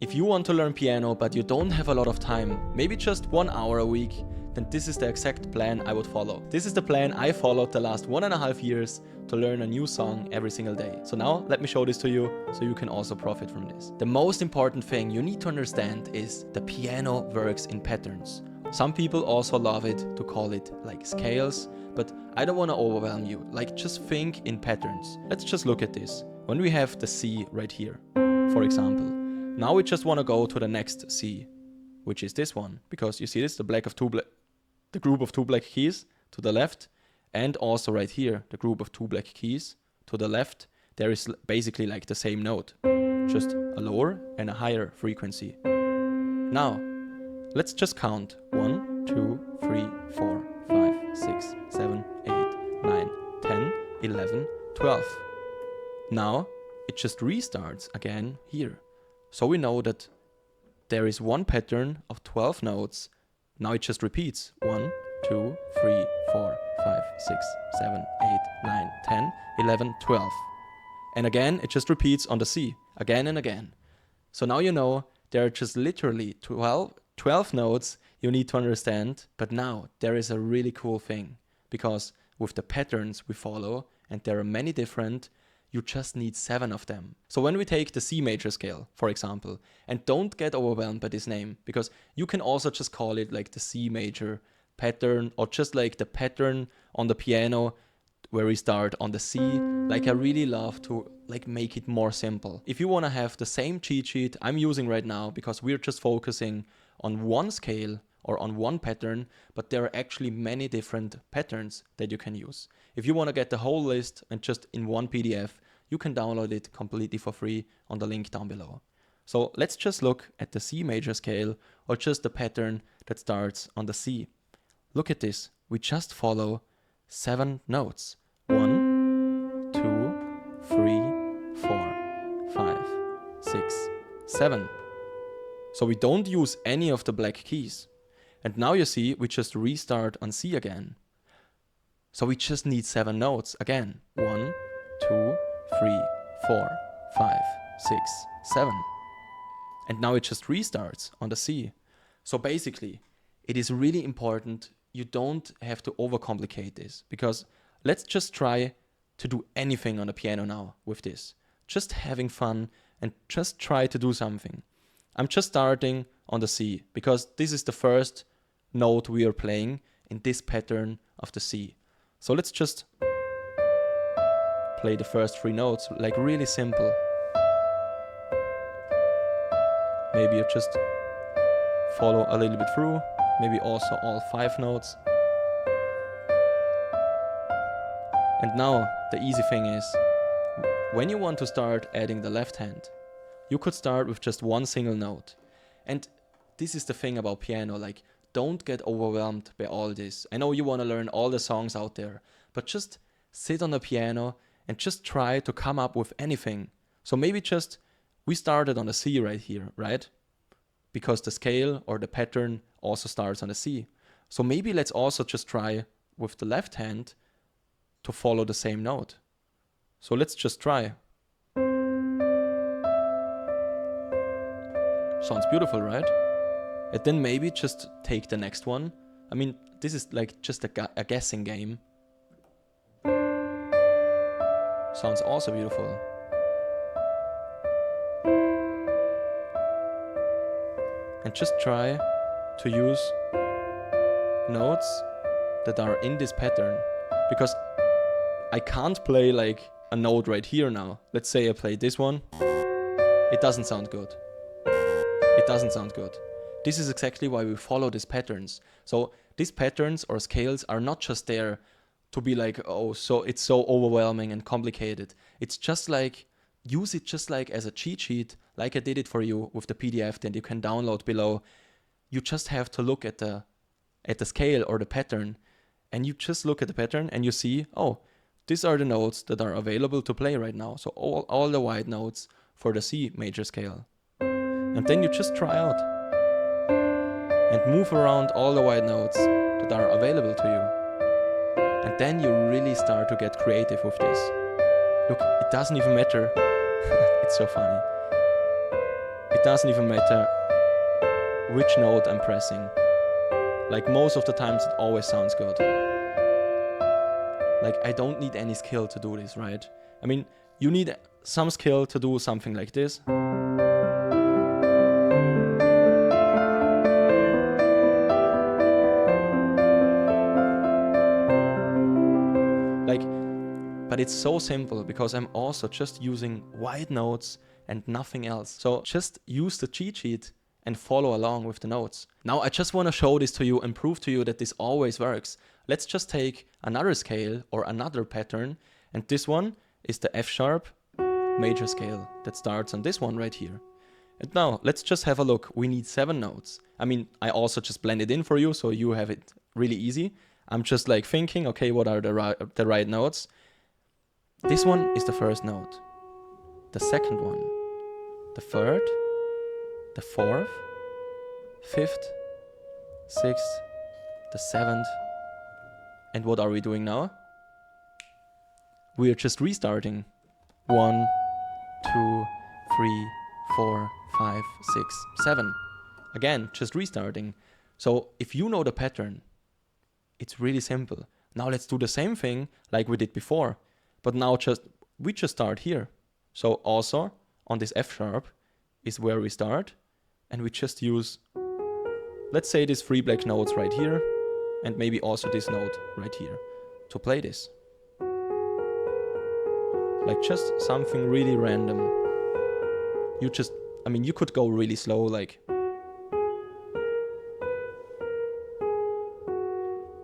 If you want to learn piano but you don't have a lot of time, maybe just 1 hour a week, then this is the exact plan I would follow. This is the plan I followed the last 1.5 years to learn a new song every single day. So now let me show this to you so you can also profit from this. The most important thing you need to understand is the piano works in patterns. Some people also love it to call it like scales, but I don't want to overwhelm you. Like, just think in patterns. Let's just look at this. When we have the C right here, for example, now we just want to go to the next C, which is this one, because you see this, the group of two black keys to the left, and also right here, the group of two black keys to the left, there is basically like the same note, just a lower and a higher frequency. Now, let's just count 1, 2, 3, 4, 5, 6, 7, 8, 9, 10, 11, 12. Now, it just restarts again here. So we know that there is one pattern of 12 notes. Now it just repeats 1, 2, 3, 4, 5, 6, 7, 8, 9, 10, 11, 12. And again, it just repeats on the C again and again. So now you know there are just literally 12 notes you need to understand. But now there is a really cool thing, because with the patterns we follow, and there are many different, you just need 7 of them. So when we take the C major scale, for example, and don't get overwhelmed by this name, because you can also just call it like the C major pattern, or just like the pattern on the piano where we start on the C. Like, I really love to like make it more simple. If you want to have the same cheat sheet I'm using right now, because we're just focusing on one scale or on one pattern, but there are actually many different patterns that you can use. If you want to get the whole list and just in one PDF, you can download it completely for free on the link down below. So let's just look at the C major scale, or just the pattern that starts on the C. Look at this. We just follow 7 notes. 1, 2, 3, 4, 5, 6, 7. So we don't use any of the black keys. And now you see we just restart on C again. So we just need 7 notes again. 1, 2, 3, 4, 5, 6, 7. And now it just restarts on the C. So basically, it is really important you don't have to overcomplicate this, because let's just try to do anything on the piano now with this. Just having fun and just try to do something. I'm just starting on the C, because this is the first note we are playing in this pattern of the C. So let's just play the first 3 notes, like really simple. Maybe you just follow a little bit through, maybe also all 5 notes. And now the easy thing is, when you want to start adding the left hand, you could start with just one single note. And this is the thing about piano, like, don't get overwhelmed by all this. I know you want to learn all the songs out there, but just sit on the piano and just try to come up with anything. So maybe just, we started on the C right here, right? Because the scale or the pattern also starts on the C. So maybe let's also just try with the left hand to follow the same note. So let's just try. Sounds beautiful, right? And then maybe just take the next one. I mean, this is like just a guessing game. Sounds also beautiful. And just try to use notes that are in this pattern, because I can't play like a note right here now. Let's say I play this one. It doesn't sound good. It doesn't sound good. This is exactly why we follow these patterns. So these patterns or scales are not just there to be like, oh, so it's so overwhelming and complicated. It's just like, use it just like as a cheat sheet, like I did it for you with the PDF that you can download below. You just have to look at the scale or the pattern, and you just look at the pattern and you see, oh, these are the notes that are available to play right now. So all the white notes for the C major scale. And then you just try out and move around all the white notes that are available to you. And then you really start to get creative with this. Look, it doesn't even matter. It's so funny. It doesn't even matter which note I'm pressing. Like most of the times it always sounds good. Like I don't need any skill to do this, right? I mean, you need some skill to do something like this. Like, but it's so simple because I'm also just using wide notes and nothing else. So just use the cheat sheet and follow along with the notes. Now I just want to show this to you and prove to you that this always works. Let's just take another scale or another pattern, and this one is the F sharp major scale that starts on this one right here. And now let's just have a look. We need 7 notes. I mean, I also just blend it in for you so you have it really easy. I'm just like thinking, okay, what are the right notes? This one is the first note, the second one, the third, the fourth, fifth, sixth, the seventh. And what are we doing now? We are just restarting. 1, 2, 3, 4, 5, 6, 7. Again, just restarting. So if you know the pattern, it's really simple. Now let's do the same thing like we did before. But now we just start here. So also on this F sharp is where we start, and we just use, let's say, these 3 black notes right here, and maybe also this note right here to play this. Like just something really random. You could go really slow, like,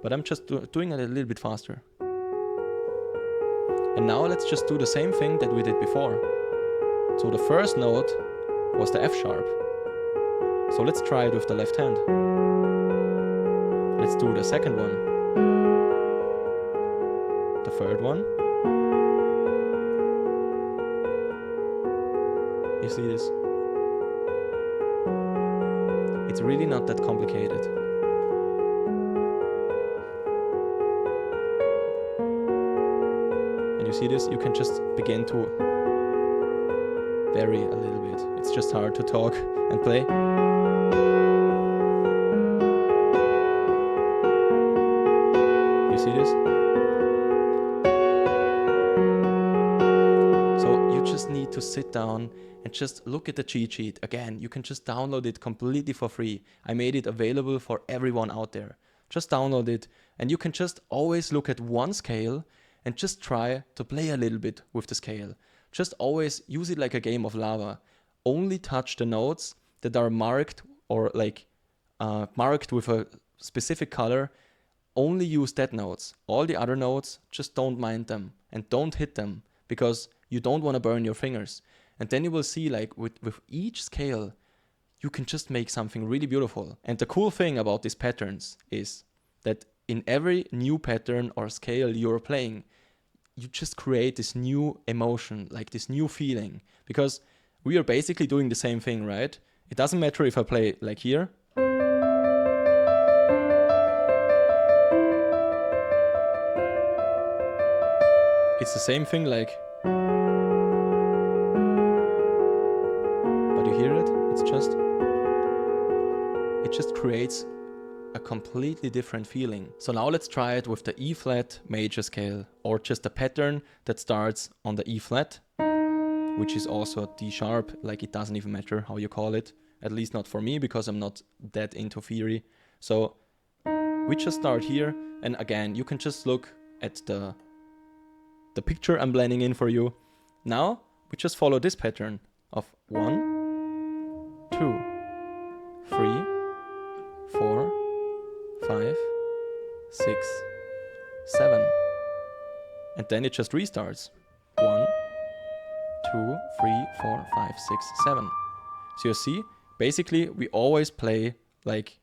but I'm just doing it a little bit faster. And now let's just do the same thing that we did before. So the first note was the F sharp. So let's try it with the left hand. Let's do the second one. The third one. You see this? It's really not that complicated. And you see this? You can just begin to vary a little bit. It's just hard to talk and play. You see this? So you just need to sit down and just look at the cheat sheet. Again, you can just download it completely for free. I made it available for everyone out there. Just download it, and you can just always look at one scale and just try to play a little bit with the scale. Just always use it like a game of lava. Only touch the notes that are marked or like marked with a specific color. Only use that notes. All the other notes, just don't mind them and don't hit them, because you don't want to burn your fingers. And then you will see, like, with each scale, you can just make something really beautiful. And the cool thing about these patterns is that in every new pattern or scale you're playing, you just create this new emotion, like this new feeling, because we are basically doing the same thing, right? It doesn't matter if I play like here. It's the same thing, like, but you hear it? It just creates a completely different feeling. So now let's try it with the E flat major scale, or just a pattern that starts on the E flat, which is also D sharp. Like, it doesn't even matter how you call it, at least not for me, because I'm not that into theory. So we just start here, and again, you can just look at the picture I'm blending in for you. Now we just follow this pattern of 1, 2, 3, 4, 5, 6, 7. And then it just restarts. 1, 2, 3, 4, 5, 6, 7. So you see, basically we always play like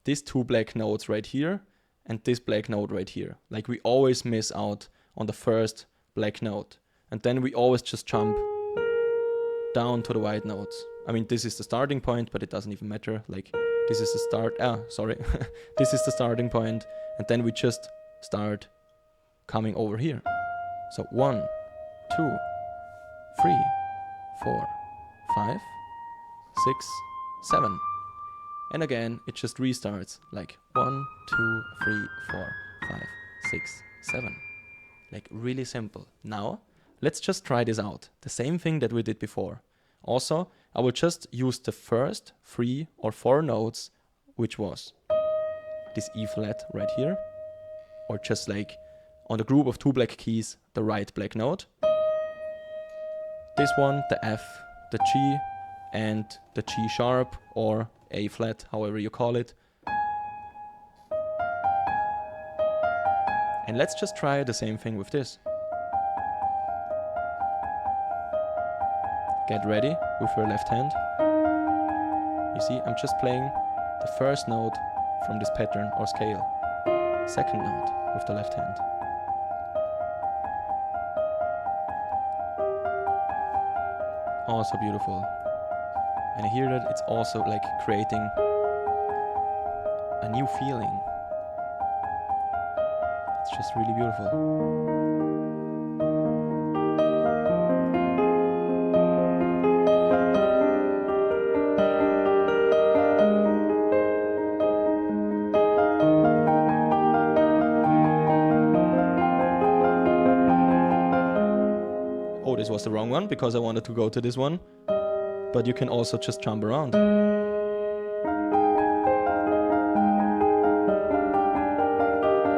these 2 black notes right here and this black note right here. Like, we always miss out on the first black note. And then we always just jump down to the white notes. I mean, this is the starting point, but it doesn't even matter. Like, this is the start. This is the starting point, and then we just start coming over here. So 1, 2, 3, 4, 5, 6, 7. And again, it just restarts like 1, 2, 3, 4, 5, 6, 7. Like really simple. Now, let's just try this out. The same thing that we did before. Also, I will just use the first 3 or 4 notes, which was this E flat right here, or just like on the group of 2 black keys, the right black note. This one, the F, the G, and the G sharp or A flat, however you call it. And let's just try the same thing with this. Get ready with your left hand. You see, I'm just playing the first note from this pattern or scale. Second note with the left hand. Also beautiful. And I hear that it's also like creating a new feeling. It's just really beautiful. Oh, this was the wrong one because I wanted to go to this one. But you can also just jump around.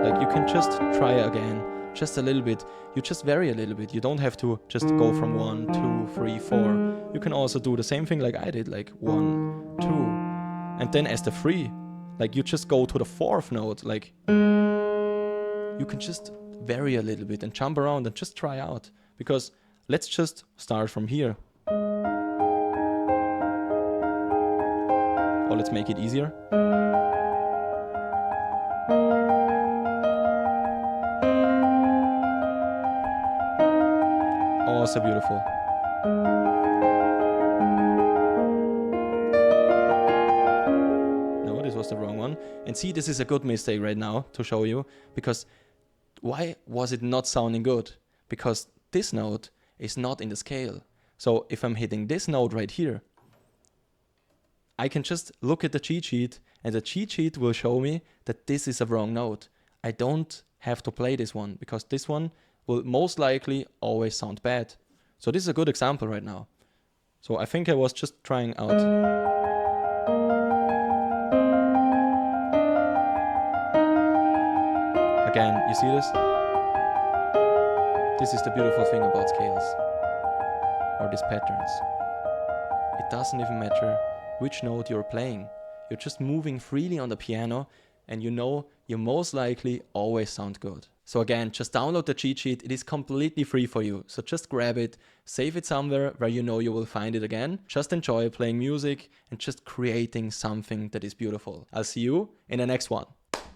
Like you can just try again, just a little bit. You just vary a little bit. You don't have to just go from 1, 2, 3, 4. You can also do the same thing like I did, like 1, 2. And then as the 3, like you just go to the 4th note. Like you can just vary a little bit and jump around and just try out. Because let's just start from here. Or let's make it easier. Also beautiful. No, this was the wrong one. And see, this is a good mistake right now to show you. Because why was it not sounding good? Because this note is not in the scale. So if I'm hitting this note right here, I can just look at the cheat sheet and the cheat sheet will show me that this is a wrong note. I don't have to play this one because this one will most likely always sound bad. So this is a good example right now. So I think I was just trying out. Again, you see this? This is the beautiful thing about scales or these patterns. It doesn't even matter which note you're playing. You're just moving freely on the piano and you know you most likely always sound good. So again, just download the cheat sheet. It is completely free for you. So just grab it, save it somewhere where you know you will find it again. Just enjoy playing music and just creating something that is beautiful. I'll see you in the next one.